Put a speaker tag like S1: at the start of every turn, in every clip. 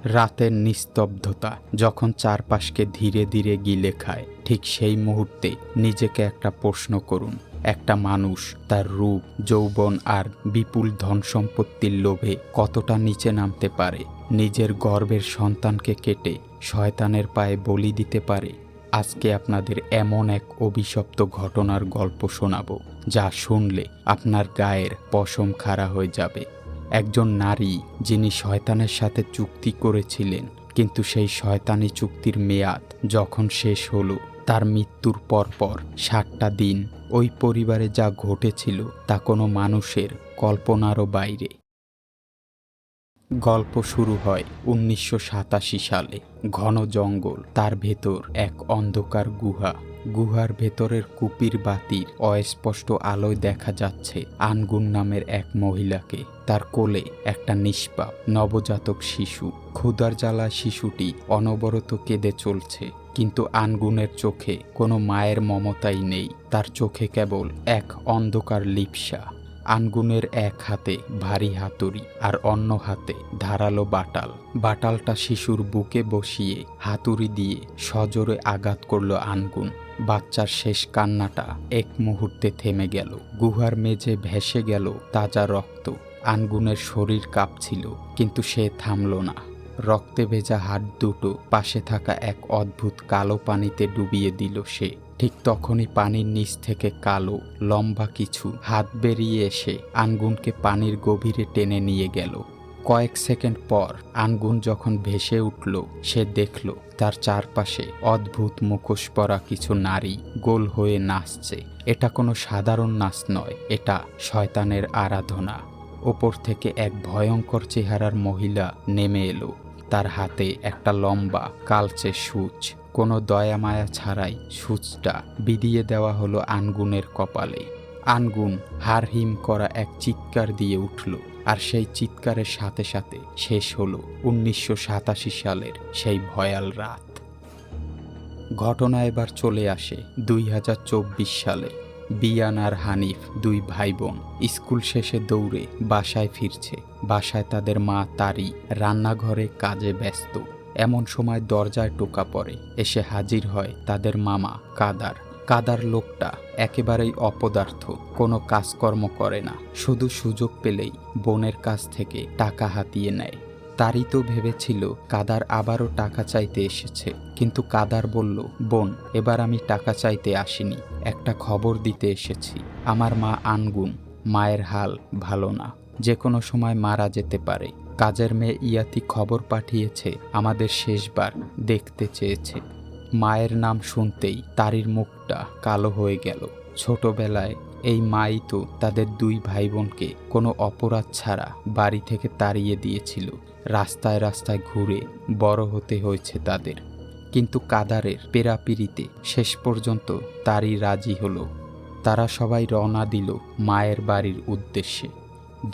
S1: রাতের নিস্তব্ধতা যখন চারপাশকে ধীরে ধীরে গিলে খায়, ঠিক সেই মুহূর্তে নিজেকে একটা প্রশ্ন করুন। একটা মানুষ তার রূপ, যৌবন আর বিপুল ধন সম্পত্তির লোভে কতটা নিচে নামতে পারে? নিজের গর্ভের সন্তানকে কেটে শয়তানের পায়ে বলি দিতে পারে? আজকে আপনাদের এমন এক অভিশপ্ত ঘটনার গল্প শোনাবো, যা শুনলে আপনার গায়ের পশম খাড়া হয়ে যাবে। একজন নারী যিনি শয়তানের সাথে চুক্তি করেছিলেন, কিন্তু সেই শয়তানি চুক্তির মেয়াদ যখন শেষ হলো, তার মৃত্যুর পরপর 7টা দিন ওই পরিবারে যা ঘটেছিল তা কোনো মানুষের কল্পনারও বাইরে। গল্প শুরু হয় 1987 সালে। ঘন জঙ্গল, তার ভেতর এক অন্ধকার গুহার ভেতরের কুপির বাতির অস্পষ্ট আলোয় দেখা যাচ্ছে আনগুন নামের এক মহিলাকে। তার কোলে একটা নিষ্পাপ নবজাতক শিশু। ক্ষুধার জ্বালায় শিশুটি অনবরত কেঁদে চলছে, কিন্তু আনগুনের চোখে কোনো মায়ের মমতাই নেই। তার চোখে কেবল এক অন্ধকার লিপ্সা। আনগুনের এক হাতে ভারী হাতুড়ি আর অন্য হাতে ধারালো বাটালটা শিশুর বুকে বসিয়ে হাতুড়ি দিয়ে সজোরে আঘাত করল আনগুন। বাচ্চার শেষ কান্নাটা এক মুহূর্তে থেমে গেল। গুহার মেঝে ভেসে গেল তাজা রক্ত। আনগুনের শরীর কাঁপছিল, কিন্তু সে থামল না। রক্তে ভেজা হাত দুটো পাশে থাকা এক অদ্ভুত কালো পানিতে ডুবিয়ে দিল সে। ঠিক তখনই পানির নিচ থেকে কালো লম্বা কিছু হাত বেরিয়ে এসে আনগুনকে পানির গভীরে টেনে নিয়ে গেল। কয়েক সেকেন্ড পর আনগুন যখন ভেসে উঠল, সে দেখল তার চারপাশে অদ্ভুত মুখোশ পরা কিছু নারী গোল হয়ে নাচছে। এটা কোনো সাধারণ নাচ নয়, এটা শয়তানের আরাধনা। ওপর থেকে এক ভয়ঙ্কর চেহারার মহিলা নেমে এলো। তার হাতে একটা লম্বা কালচে সূচ। কোনো দয়া মায়া ছাড়াই সূচটা বিধিয়ে দেওয়া হলো আনগুনের কপালে। আনগুন হাড়হিম করা এক চিৎকার দিয়ে উঠল, আর সেই চিৎকারের সাথে সাথে শেষ হলো 1987 সালের সেই ভয়াল রাত। ঘটনা এবার চলে আসে 2024 সালে। বিয়ান আর হানিফ, দুই ভাই বোন, স্কুল শেষে দৌড়ে বাসায় ফিরছে। বাসায় তাদের মা তারি রান্নাঘরে কাজে ব্যস্ত। এমন সময় দরজায় টোকা পড়ে। এসে হাজির হয় তাদের মামা কাদার লোকটা একেবারেই অপদার্থ, কোনো কাজকর্ম করে না, শুধু সুযোগ পেলেই বোনের কাছ থেকে টাকা হাতিয়ে নেয়। তারি তো ভেবেছিল কাদার আবারও টাকা চাইতে এসেছে, কিন্তু কাদার বলল, বোন, এবার আমি টাকা চাইতে আসিনি, একটা খবর দিতে এসেছি। আমার মা আনগুন, মায়ের হাল ভালো না, যে কোনো সময় মারা যেতে পারে। কাজের মেয়ে ইয়াতি খবর পাঠিয়েছে, আমাদের শেষবার দেখতে চেয়েছে। মায়ের নাম শুনতেই তারির মুখটা কালো হয়ে গেল। ছোটবেলায় এই মাই তো তাদের দুই ভাই বোনকে কোনো অপরাধ ছাড়া বাড়ি থেকে তাড়িয়ে দিয়েছিল। রাস্তায় রাস্তায় ঘুরে বড় হতে হয়েছে তাদের। কিন্তু কাদারের পেরাপিরিতে শেষ পর্যন্ত তারি রাজি হলো। তারা সবাই রওনা দিল মায়ের বাড়ির উদ্দেশ্যে।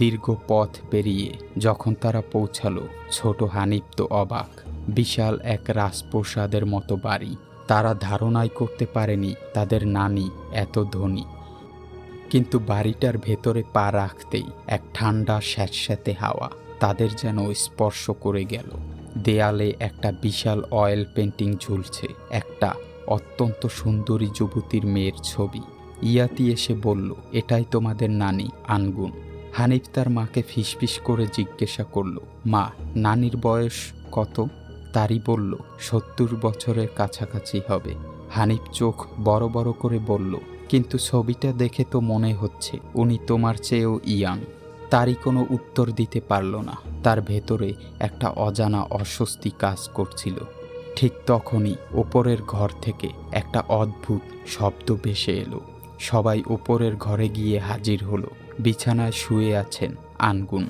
S1: দীর্ঘ পথ পেরিয়ে যখন তারা পৌঁছালো, ছোট হানিফ তো অবাক। বিশাল এক রাজপ্রাসাদের মতো বাড়ি। তারা ধারণাই করতে পারেনি তাদের নানি এত ধনী। কিন্তু বাড়িটার ভেতরে পা রাখতেই এক ঠান্ডা স্যাঁতস্যাঁতে হাওয়া তাদের যেন স্পর্শ করে গেল। দেয়ালে একটা বিশাল অয়েল পেন্টিং ঝুলছে, একটা অত্যন্ত সুন্দরী যুবতীর মেয়ের ছবি। ইয়াতি এসে বলল, এটাই তোমাদের নানি আনগুন। হানিফ তার মাকে ফিসফিস করে জিজ্ঞাসা করল, মা, নানির বয়স কত? তারি বলল, 70 বছরের কাছাকাছি হবে। হানিফ চোখ বড় বড় করে বলল, কিন্তু ছবিটা দেখে তো মনে হচ্ছে উনি তোমার চেয়েও ইয়াং। তারি কোনো উত্তর দিতে পারল না। তার ভেতরে একটা অজানা অস্বস্তি কাজ করছিল। ঠিক তখনই ওপরের ঘর থেকে একটা অদ্ভুত শব্দ ভেসে এলো। সবাই ওপরের ঘরে গিয়ে হাজির হলো। বিছানায় শুয়ে আছেন আনগুন,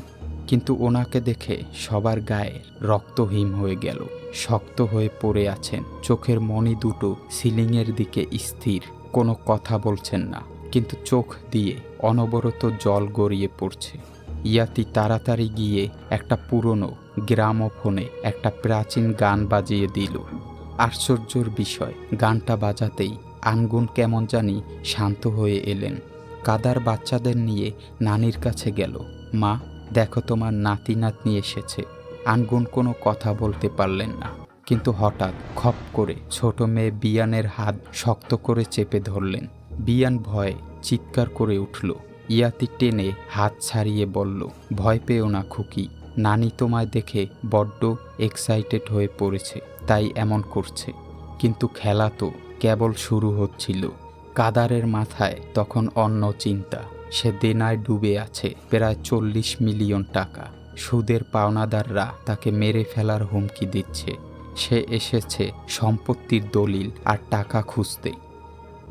S1: কিন্তু ওনাকে দেখে সবার গায়ে রক্ত হিম হয়ে গেল। শক্ত হয়ে পড়ে আছেন, চোখের মণি দুটো সিলিংয়ের দিকে স্থির, কোনো কথা বলছেন না, কিন্তু চোখ দিয়ে অনবরত জল গড়িয়ে পড়ছে। ইয়াতি তাড়াতাড়ি গিয়ে একটা পুরনো গ্রামোফোনে একটা প্রাচীন গান বাজিয়ে দিল। আশ্চর্যের বিষয়, গানটা বাজাতেই আনগুন কেমন জানি শান্ত হয়ে এলেন। কাদার বাচ্চাদের নিয়ে নানির কাছে গেল। মা, দেখো তোমার নাতি নাতনি এসেছে। আনগুন কোনো কথা বলতে পারলেন না। কিন্তু হঠাৎ খপ করে ছোট মেয়ে বিয়ানের হাত শক্ত করে চেপে ধরলেন। বিয়ান ভয়ে চিৎকার করে উঠল। ইয়াতি টেনে হাত ছাড়িয়ে বলল, ভয় পেও না খুকি, নানি তোমায় দেখে বড্ড এক্সাইটেড হয়ে পড়েছে, তাই এমন করছে। কিন্তু খেলা তো কেবল শুরু হচ্ছিল। কাদারের মাথায় তখন অন্য চিন্তা। সে দেনায় ডুবে আছে প্রায় 40 মিলিয়ন টাকা। সুদের পাওনাদাররা তাকে মেরে ফেলার হুমকি দিচ্ছে। সে এসেছে সম্পত্তির দলিল আর টাকা খুঁজতে।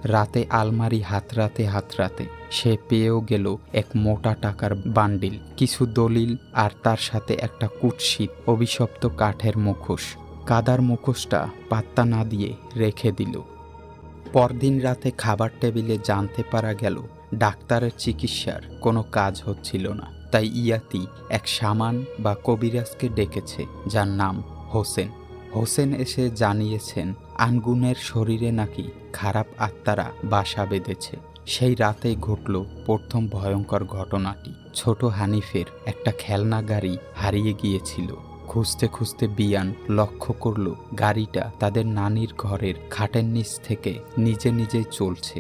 S1: রাতে আলমারি হাতড়াতে সে পেয়েও গেল এক মোটা টাকার বান্ডিল, কিছু দলিল আর তার সাথে একটা কুৎসিত অভিশপ্ত কাঠের মুখোশ। কাদার মুখোশটা পাত্তা না দিয়ে রেখে দিল। পরদিন রাতে খাবার টেবিলে জানতে পারা গেল ডাক্তারের চিকিৎসার কোনো কাজ হচ্ছিল না। তাই ইয়াতি এক সামান বা কবিরাজকে ডেকেছে, যার নাম হোসেন। হোসেন এসে জানিয়েছেন আনগুনের শরীরে নাকি খারাপ আত্মারা বাসা বেঁধেছে। সেই রাতেই ঘটল প্রথম ভয়ঙ্কর ঘটনাটি। ছোট হানিফের একটা খেলনা গাড়ি হারিয়ে গিয়েছিল। খুঁজতে খুঁজতে বিয়ান লক্ষ্য করল গাড়িটা তাদের নানির ঘরের খাটের নিচ থেকে নিজে নিজেই চলছে।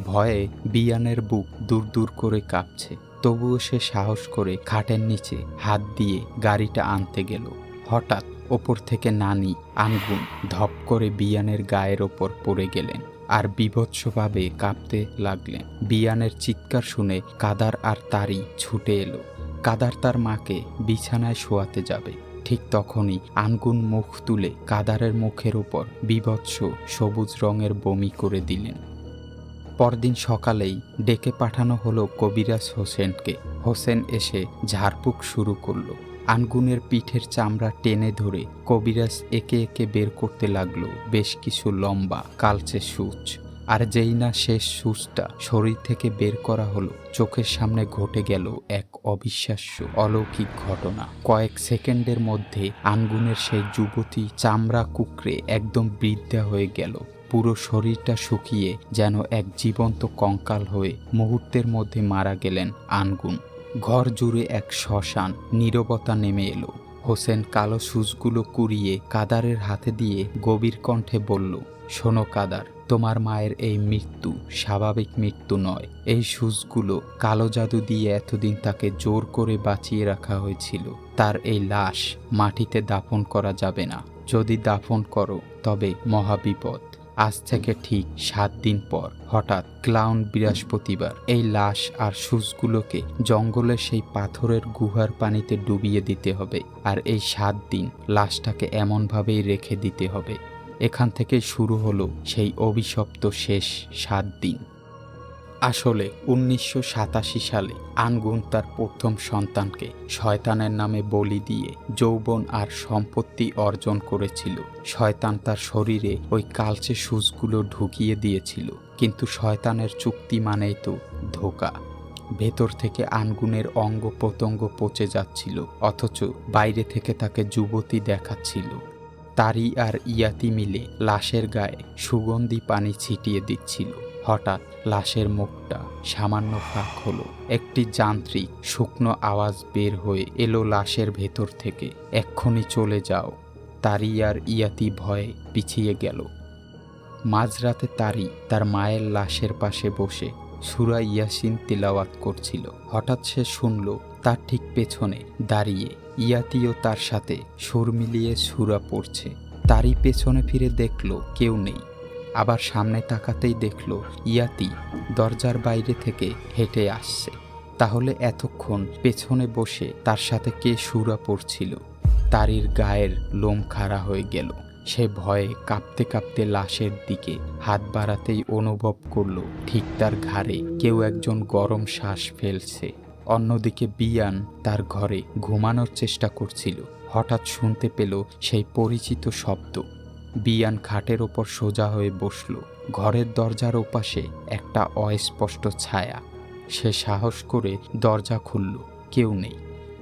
S1: ভয়ে বিয়ানের বুক দূর দূর করে কাঁপছে। তবুও সে সাহস করে খাটের নিচে হাত দিয়ে গাড়িটা আনতে গেল। হঠাৎ ওপর থেকে নানি আনগুন ধপ করে বিয়ানের গায়ের ওপর পড়ে গেলেন আর বীভৎসভাবে কাঁপতে লাগলেন। বিয়ানের চিৎকার শুনে কাদার আর তারই ছুটে এলো। কাদার তার মাকে বিছানায় শোয়াতে যাবে, ঠিক তখনই আনগুন মুখ তুলে কাদারের মুখের উপর বীভৎস সবুজ রঙের বমি করে দিলেন। পরদিন সকালেই ডেকে পাঠানো হলো কবিরাজ হোসেনকে। হোসেন এসে ঝাড়ফুঁক শুরু করলো। আনগুনের পিঠের চামড়া টেনে ধরে কবিরাজ একে একে বের করতে লাগলো বেশ কিছু লম্বা কালচে সূচ। আর যেই না শেষ সূচটা শরীর থেকে বের করা হলো, চোখের সামনে ঘটে গেল এক অবিশ্বাস্য অলৌকিক ঘটনা। কয়েক সেকেন্ডের মধ্যে আনগুনের সেই যুবতী চামড়া কুকড়ে একদম বৃদ্ধা হয়ে গেল। পুরো শরীরটা শুকিয়ে যেন এক জীবন্ত কঙ্কাল হয়ে মুহূর্তের মধ্যে মারা গেলেন আনগুন। ঘর জুড়ে এক শ্মশান নীরবতা নেমে এলো। হোসেন কালো সূচগুলো কুড়িয়ে কাদারের হাতে দিয়ে গভীর কণ্ঠে বলল, শোনো কাদার, তোমার মায়ের এই মৃত্যু স্বাভাবিক মৃত্যু নয়। এই সূচগুলো কালো জাদু দিয়ে এতদিন তাকে জোর করে বাঁচিয়ে রাখা হয়েছিল। তার এই লাশ মাটিতে দাফন করা যাবে না। যদি দাফন করো তবে মহাবিপদ। আজ থেকে ঠিক 7 দিন পর হঠাৎ ক্লাউন বৃহস্পতিবার এই লাশ আর সূচগুলোকে জঙ্গলের সেই পাথরের গুহার পানিতে ডুবিয়ে দিতে হবে। আর এই 7 দিন লাশটাকে এমনভাবেই রেখে দিতে হবে। এখান থেকে শুরু হলো সেই অভিশপ্ত শেষ 7 দিন। আসলে 1987 সালে আনগুন তার প্রথম সন্তানকে শয়তানের নামে বলি দিয়ে যৌবন আর সম্পত্তি অর্জন করেছিল। শয়তান তার শরীরে ওই কালচে সূচগুলো ঢুকিয়ে দিয়েছিল, কিন্তু শয়তানের চুক্তি মানেই তো ধোঁকা। ভেতর থেকে আনগুনের অঙ্গ প্রত্যঙ্গ পচে যাচ্ছিল, অথচ বাইরে থেকে তাকে যুবতী দেখাচ্ছিল। তারি আর ইয়াতি মিলে লাশের গায়ে সুগন্ধি পানি ছিটিয়ে দিচ্ছিল। হঠাৎ লাশের মুখটা সামান্য ফাঁক হলো। একটি যান্ত্রিক শুকনো আওয়াজ বের হয়ে এলো লাশের ভেতর থেকে, এক্ষুনি চলে যাও। তারি আর ইয়াতি ভয়ে পিছিয়ে গেল। মাঝরাতে তারি তার মায়ের লাশের পাশে বসে সূরা ইয়াসিন তিলাওয়াত করছিল। হঠাৎ সে শুনল তার ঠিক পেছনে দাঁড়িয়ে ইয়াতিও তার সাথে সুর মিলিয়ে সূরা পড়ছে। তারি পেছনে ফিরে দেখল কেউ নেই। আবার সামনে তাকাতেই দেখল ইয়াতি দরজার বাইরে থেকে হেঁটে আসছে। তাহলে এতক্ষণ পেছনে বসে তার সাথে কে সূরা পড়ছিল? তারির গায়ের লোম খাড়া হয়ে গেল। সে ভয়ে কাঁপতে কাঁপতে লাশের দিকে হাত বাড়াতেই অনুভব করল ঠিক তার ঘাড়ে কেউ একজন গরম শ্বাস ফেলছে। অন্যদিকে বিয়ান তার ঘরে ঘুমানোর চেষ্টা করছিল। হঠাৎ শুনতে পেল সেই পরিচিত শব্দ। বিয়ান খাটের ওপর সোজা হয়ে বসল। ঘরের দরজার ওপাশে একটা অস্পষ্ট ছায়া। সে সাহস করে দরজা খুলল, কেউ নেই।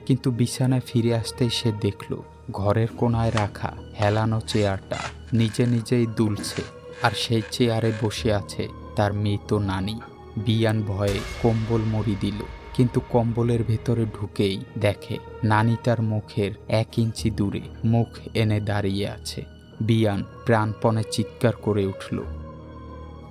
S1: কিন্তু বিছানায় ফিরে আসতেই সে দেখল ঘরের কোণায় রাখা হেলানো চেয়ারটা নিজে নিজেই দুলছে, আর সেই চেয়ারে বসে আছে তার মৃত নানি। বিয়ান ভয়ে কম্বল মুড়ি দিল, কিন্তু কম্বলের ভেতরে ঢুকেই দেখে নানি তার মুখের 1 ইঞ্চি দূরে মুখ এনে দাঁড়িয়ে আছে। বিয়ান প্রাণপণে চিৎকার করে উঠল।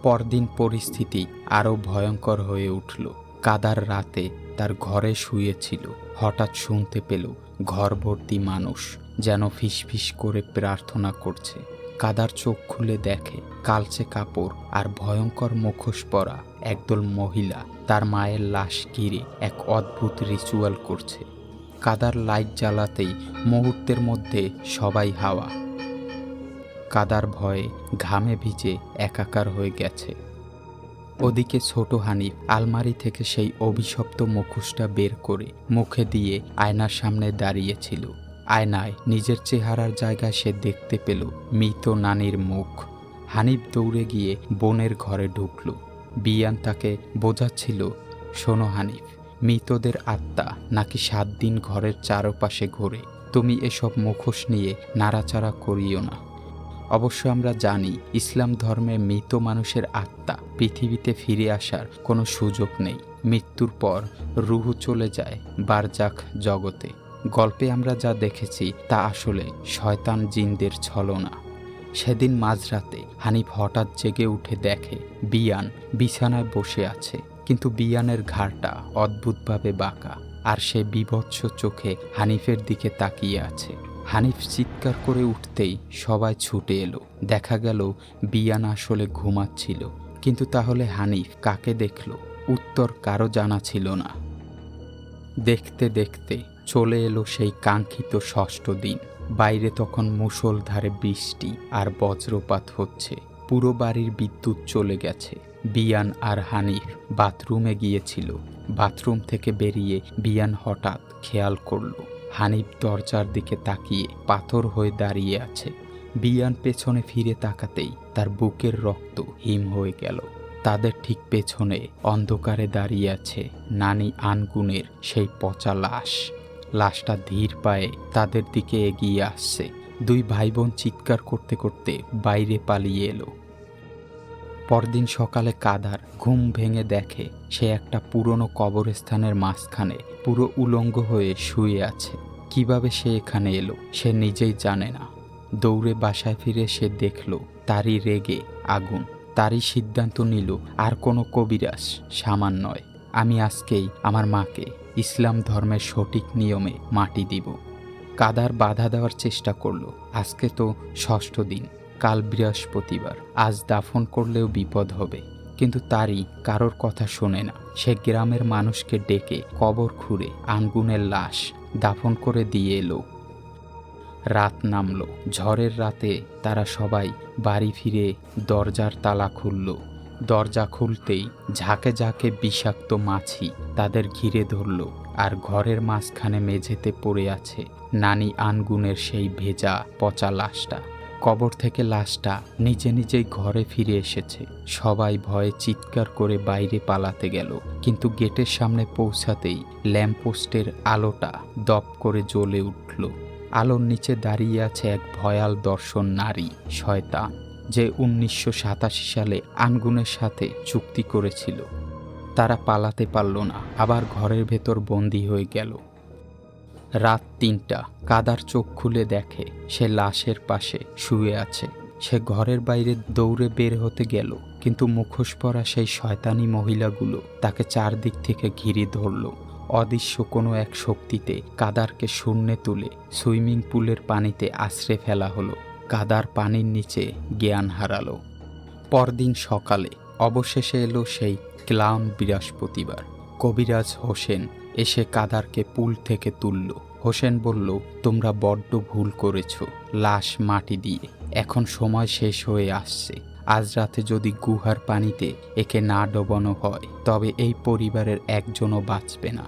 S1: পরদিন পরিস্থিতি আরও ভয়ঙ্কর হয়ে উঠল। কাদার রাতে তার ঘরে শুয়েছিল, হঠাৎ শুনতে পেল ঘর ভর্তি মানুষ যেন ফিসফিস করে প্রার্থনা করছে। কাদার চোখ খুলে দেখে কালচে কাপড় আর ভয়ঙ্কর মুখোশ পরা একদল মহিলা তার মায়ের লাশ ঘিরে এক অদ্ভুত রিচুয়াল করছে। কাদার লাইট জ্বালাতেই মুহূর্তের মধ্যে সবাই হাওয়া। কাদার ভয়ে ঘামে ভিজে একাকার হয়ে গেছে। ওদিকে ছোট হানিফ আলমারি থেকে সেই অভিশপ্ত মুখোশটা বের করে মুখে দিয়ে আয়নার সামনে দাঁড়িয়েছিল। আয়নায় নিজের চেহারার জায়গায় সে দেখতে পেল মৃত নানির মুখ। হানিফ দৌড়ে গিয়ে বোনের ঘরে ঢুকল। বিয়ান তাকে বোঝাচ্ছিল, শোনো হানিফ, মৃতদের আত্মা নাকি 7 দিন ঘরের চারপাশে ঘোরে, তুমি এসব মুখোশ নিয়ে নাড়াচাড়া করিও না। অবশ্য আমরা জানি ইসলাম ধর্মে মৃত মানুষের আত্মা পৃথিবীতে ফিরে আসার কোনো সুযোগ নেই। মৃত্যুর পর রুহ চলে যায় বারজাখ জগতে। গল্পে আমরা যা দেখেছি তা আসলে শয়তান জিনদের ছলনা। সেদিন মাঝরাতে হানিফ হঠাৎ জেগে উঠে দেখে বিয়ান বিছানায় বসে আছে, কিন্তু বিয়ানের ঘাড়টা অদ্ভুতভাবে বাঁকা আর সে বিভৎস চোখে হানিফের দিকে তাকিয়ে আছে। হানিফ চিৎকার করে উঠতেই সবাই ছুটে এলো। দেখা গেল বিয়ান আসলে ঘুমাচ্ছিল। কিন্তু তাহলে হানিফ কাকে দেখল? উত্তর কারো জানা ছিল না। দেখতে দেখতে চলে এলো সেই কাঙ্ক্ষিত 6ষ্ঠ দিন। বাইরে তখন মুষলধারে বৃষ্টি আর বজ্রপাত হচ্ছে। পুরো বাড়ির বিদ্যুৎ চলে গেছে। বিয়ান আর হানিফ বাথরুমে গিয়েছিল। বাথরুম থেকে বেরিয়ে বিয়ান হঠাৎ খেয়াল করল হানিফ দরজার দিকে তাকিয়ে পাথর হয়ে দাঁড়িয়ে আছে। বিয়ান পেছনে ফিরে তাকাতেই তার বুকের রক্ত হিম হয়ে গেল। তাদের ঠিক পেছনে অন্ধকারে দাঁড়িয়ে আছে নানি আনগুনের সেই পচা লাশ। লাশটা ধীর পায়ে তাদের দিকে এগিয়ে আসছে। 2 ভাই বোন চিৎকার করতে করতে বাইরে পালিয়ে এলো। পরদিন সকালে কাদার ঘুম ভেঙে দেখে সে একটা পুরনো কবরস্থানের মাঝখানে পুরো উলঙ্গ হয়ে শুয়ে আছে। কিভাবে সে এখানে এলো সে নিজেই জানে না। দৌড়ে বাসায় ফিরে সে দেখল তারই রেগে আগুন। তারই সিদ্ধান্ত নিল আর কোনো কবিরাজ সামান নয়। আমি আজকেই আমার মাকে ইসলাম ধর্মের সঠিক নিয়মে মাটি দিব। কাদার বাধা দেওয়ার চেষ্টা করলো। আজকে তো 6ষ্ঠ দিন, কাল বৃহস্পতিবার, আজ দাফন করলেও বিপদ হবে। কিন্তু তারই কারোর কথা শোনে না। সে গ্রামের মানুষকে ডেকে কবর খুঁড়ে আনগুনের লাশ দাফন করে দিয়ে এলো। রাত নামল। ঝড়ের রাতে তারা সবাই বাড়ি ফিরে দরজার তালা খুলল। দরজা খুলতেই ঝাঁকে ঝাঁকে বিষাক্ত মাছি তাদের ঘিরে ধরল। আর ঘরের মাঝখানে মেঝেতে পড়ে আছে নানি আনগুনের সেই ভেজা পচা লাশটা। কবর থেকে লাশটা নিজে নিজেই ঘরে ফিরে এসেছে। সবাই ভয়ে চিৎকার করে বাইরে পালাতে গেল, কিন্তু গেটের সামনে পৌঁছাতেই ল্যাম্পপোস্টের আলোটা দপ করে জ্বলে উঠল। আলোর নিচে দাঁড়িয়ে আছে এক ভয়াল দর্শন নারী, শয়তান, যে 1987 সালে আনগুনের সাথে চুক্তি করেছিল। তারা পালাতে পারল না, আবার ঘরের ভেতর বন্দী হয়ে গেল। রাত 3টা। কাদার চোখ খুলে দেখে সে লাশের পাশে শুয়ে আছে। সে ঘরের বাইরে দৌড়ে বের হতে গেল, কিন্তু মুখোশ পরা সেই শয়তানি মহিলাগুলো তাকে চারদিক থেকে ঘিরে ধরল। অদৃশ্য কোনো এক শক্তিতে কাদারকে শূন্যে তুলে সুইমিং পুলের পানিতে আছড়ে ফেলা হলো। কাদার পানির নিচে জ্ঞান হারালো। পরদিন সকালে অবশেষে এলো সেই ক্লাউন বৃহস্পতিবার। কবিরাজ হোসেন এসে কাদারকে পুল থেকে তুলল। হোসেন বলল, তোমরা বড্ড ভুল করেছ লাশ মাটি দিয়ে। এখন সময় শেষ হয়ে আসছে। আজ রাতে যদি গুহার পানিতে একে না ডোবানো হয় তবে এই পরিবারের একজনও বাঁচবে না।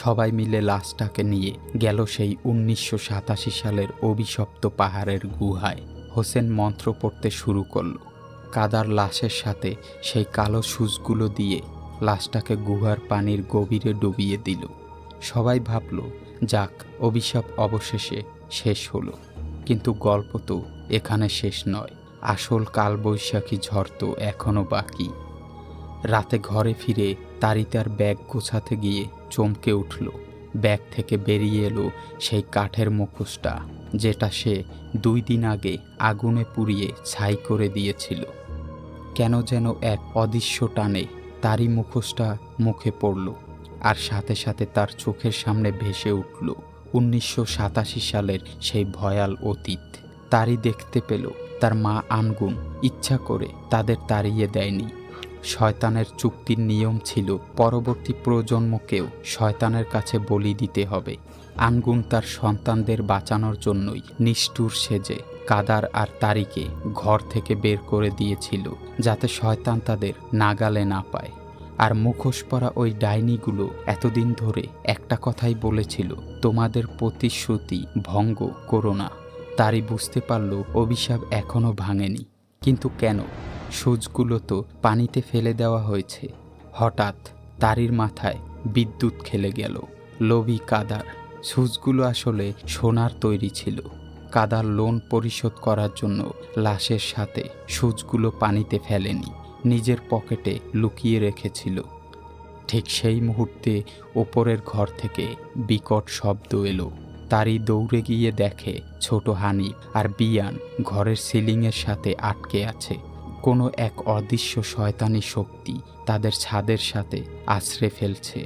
S1: সবাই মিলে লাশটাকে নিয়ে গেল সেই 1987 সালের অভিশপ্ত পাহাড়ের গুহায়। হোসেন মন্ত্র পড়তে শুরু করল। কাদার লাশের সাথে সেই কালো সূচগুলো দিয়ে লাশটাকে গুহার পানির গভীরে ডুবিয়ে দিল। সবাই ভাবল, যাক, অভিশাপ অবশেষে শেষ হলো। কিন্তু গল্প তো এখানে শেষ নয়। আসল কালবৈশাখী ঝড় তো এখনো বাকি। রাতে ঘরে ফিরে তার ব্যাগ গোছাতে গিয়ে চমকে উঠল। ব্যাগ থেকে বেরিয়ে এলো সেই কাঠের মুখোশটা, যেটা সে 2 দিন আগে আগুনে পুড়িয়ে ছাই করে দিয়েছিল। কেন যেন এক অদৃশ্য টানে তারই মুখোশটা মুখে পড়ল, আর সাথে সাথে তার চোখের সামনে ভেসে উঠল 1987 সালের সেই ভয়াল অতীত। তারই দেখতে পেল তার মা আনগুন ইচ্ছা করে তাদের তাড়িয়ে দেয়নি। শয়তানের চুক্তির নিয়ম ছিল পরবর্তী প্রজন্মকেও শয়তানের কাছে বলি দিতে হবে। আনগুন তার সন্তানদের বাঁচানোর জন্যই নিষ্ঠুর সেজে কাদার আর তারিকে ঘর থেকে বের করে দিয়েছিল, যাতে শয়তান তাদের নাগালে না পায়। আর মুখোশ পরা ওই ডাইনিগুলো এতদিন ধরে একটা কথাই বলেছিল, তোমাদের প্রতিশ্রুতি ভঙ্গ করো না। তারই বুঝতে পারল অভিশাপ এখনো ভাঙেনি। কিন্তু কেন? সূচগুলো তো পানিতে ফেলে দেওয়া হয়েছে। হঠাৎ তারির মাথায় বিদ্যুৎ খেলে গেল। লোভী কাদার। সূচগুলো আসলে সোনার তৈরি ছিল। কাদার লোন পরিশোধ করার জন্য লাশের সাথে সূচগুলো পানিতে ফেলেনি, নিজের পকেটে লুকিয়ে রেখেছিল। ঠিক সেই মুহূর্তে ওপরের ঘর থেকে বিকট শব্দ এলো। তারই দৌড়ে গিয়ে দেখে ছোট হানিফ আর বিয়ান ঘরের সিলিংয়ের সাথে আটকে আছে। কোনো এক অদৃশ্য শয়তানি শক্তি তাদের ছাদের সাথে আছড়ে ফেলছে।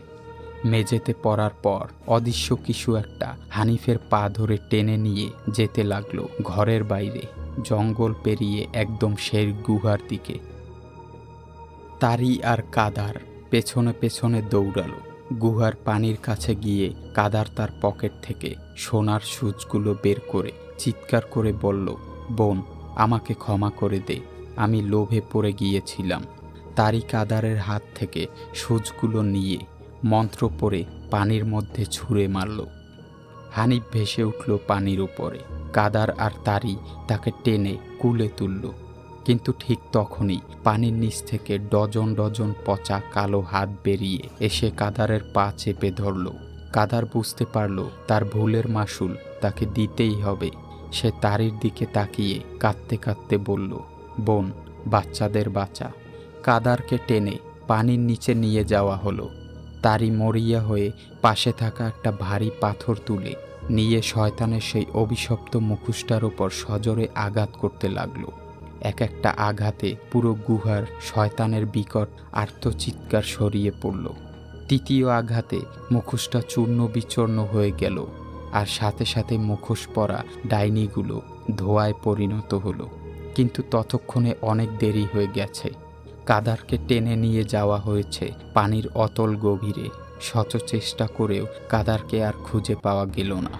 S1: মেঝেতে পড়ার পর অদৃশ্য কিছু একটা হানিফের পা ধরে টেনে নিয়ে যেতে লাগলো ঘরের বাইরে, জঙ্গল পেরিয়ে একদম সেই গুহার দিকে। তারি আর কাদার পেছনে পেছনে দৌড়ালো। গুহার পানির কাছে গিয়ে কাদার তার পকেট থেকে সোনার সূচগুলো বের করে চিৎকার করে বলল, বোন, আমাকে ক্ষমা করে দে, আমি লোভে পড়ে গিয়েছিলাম। তারি কাদারের হাত থেকে সূচগুলো নিয়ে মন্ত্র পড়ে পানির মধ্যে ছুঁড়ে মারল। হানিফ ভেসে উঠল পানির উপরে। কাদার আর তারি তাকে টেনে কুলে তুলল। কিন্তু ঠিক তখনই পানির নিচ থেকে ডজন ডজন পচা কালো হাত বেরিয়ে এসে কাদারের পা চেপে ধরল। কাদার বুঝতে পারল তার ভুলের মাসুল তাকে দিতেই হবে। সে তারির দিকে তাকিয়ে কাঁদতে কাঁদতে বলল, বোন, বাচ্চাদের বাঁচা। কাদারকে টেনে পানির নিচে নিয়ে যাওয়া হলো। তারি মরিয়া হয়ে পাশে থাকা একটা ভারী পাথর তুলে নিয়ে শয়তানের সেই অভিশপ্ত মুখোশটার ওপর সজোরে আঘাত করতে লাগলো। এক একটা আঘাতে পুরো গুহার শয়তানের বিকট আর্তচিৎকার সরিয়ে পড়ল। তৃতীয় আঘাতে মুখোশটা চূর্ণ বিচূর্ণ হয়ে গেল, আর সাথে সাথে মুখোশ পরা ডাইনিগুলো ধোঁয়ায় পরিণত হলো। কিন্তু ততক্ষণে অনেক দেরি হয়ে গেছে। কাদারকে টেনে নিয়ে যাওয়া হয়েছে পানির অতল গভীরে। শত চেষ্টা করেও কাদারকে আর খুঁজে পাওয়া গেল না।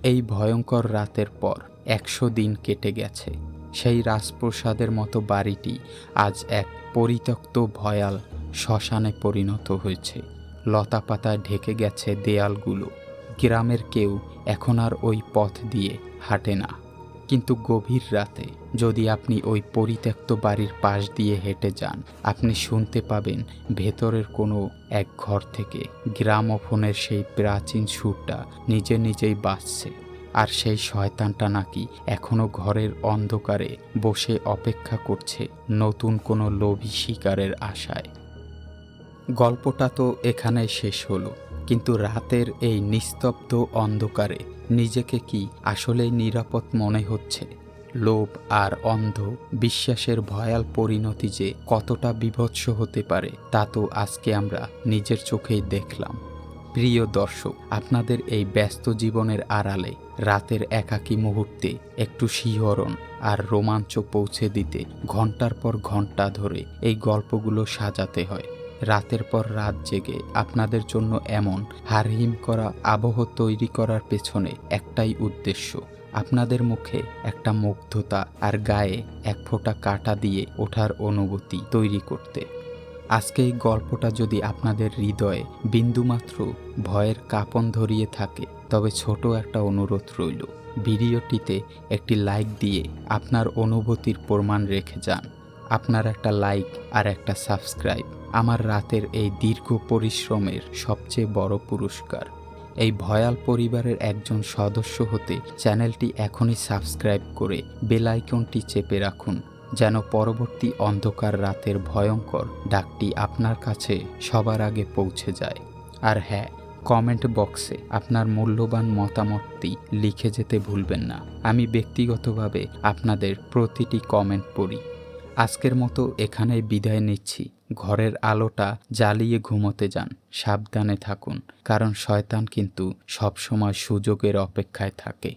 S1: এই ভয়ঙ্কর রাতের পর 100 দিন কেটে গেছে। সেই রাজপ্রসাদের মতো বাড়িটি আজ এক পরিত্যক্ত ভয়াল শ্মশানে পরিণত হয়েছে। লতাপাতায় ঢেকে গেছে দেয়ালগুলো। গ্রামের কেউ এখন আর ওই পথ দিয়ে হাঁটে না। কিন্তু গভীর রাতে যদি আপনি ওই পরিত্যক্ত বাড়ির পাশ দিয়ে হেঁটে যান, আপনি শুনতে পাবেন ভেতরের কোনো এক ঘর থেকে গ্রামোফোনের সেই প্রাচীন সুরটা নিজে নিজেই বাজছে। আর সেই শয়তানটা নাকি এখনো ঘরের অন্ধকারে বসে অপেক্ষা করছে নতুন কোনো লোভী শিকারের আশায়। গল্পটা তো এখানেই শেষ হলো, কিন্তু রাতের এই নিস্তব্ধ অন্ধকারে নিজেকে কি আসলেই নিরাপদ মনে হচ্ছে? লোভ আর অন্ধ বিশ্বাসের ভয়াল পরিণতি যে কতটা বীভৎস হতে পারে তা তো আজকে আমরা নিজের চোখেই দেখলাম। প্রিয় দর্শক, আপনাদের এই ব্যস্ত জীবনের আড়ালে রাতের একাকী মুহূর্তে একটু শিহরণ আর রোমাঞ্চ পৌঁছে দিতে ঘন্টার পর ঘন্টা ধরে এই গল্পগুলো সাজাতে হয়। রাতের পর রাত জেগে আপনাদের জন্য এমন হারহিম করা আবহ তৈরি করার পেছনে একটাই উদ্দেশ্য, আপনাদের মুখে একটা মুগ্ধতা আর গায়ে এক ফোঁটা কাঁটা দিয়ে ওঠার অনুভূতি তৈরি করতে। আজকে এই গল্পটা যদি আপনাদের হৃদয়ে বিন্দুমাত্র ভয়ের কাঁপন ধরিয়ে থাকে, তবে ছোট একটা অনুরোধ রইল, ভিডিওটিতে একটি লাইক দিয়ে আপনার অনুভূতির প্রমাণ রেখে যান। আপনার একটা লাইক আর একটা সাবস্ক্রাইব আমার রাতের এই দীর্ঘ পরিশ্রমের সবচেয়ে বড় পুরস্কার। এই ভয়াল পরিবারের একজন সদস্য হতে চ্যানেলটি এখনই সাবস্ক্রাইব করে বেল আইকনটি চেপে রাখুন, যেন পরবর্তী অন্ধকার রাতের ভয়ঙ্কর ডাকটি আপনার কাছে সবার আগে পৌঁছে যায়। আর হ্যাঁ, কমেন্ট বক্সে আপনার মূল্যবান মতামতটি লিখে যেতে ভুলবেন না। আমি ব্যক্তিগতভাবে আপনাদের প্রতিটি কমেন্ট পড়ি। আজকের মতো এখানেই বিদায় নিচ্ছি। ঘরের আলোটা জ্বালিয়ে ঘুমোতে যান, সাবধানে থাকুন, কারণ শয়তান কিন্তু সবসময় সুযোগের অপেক্ষায় থাকে।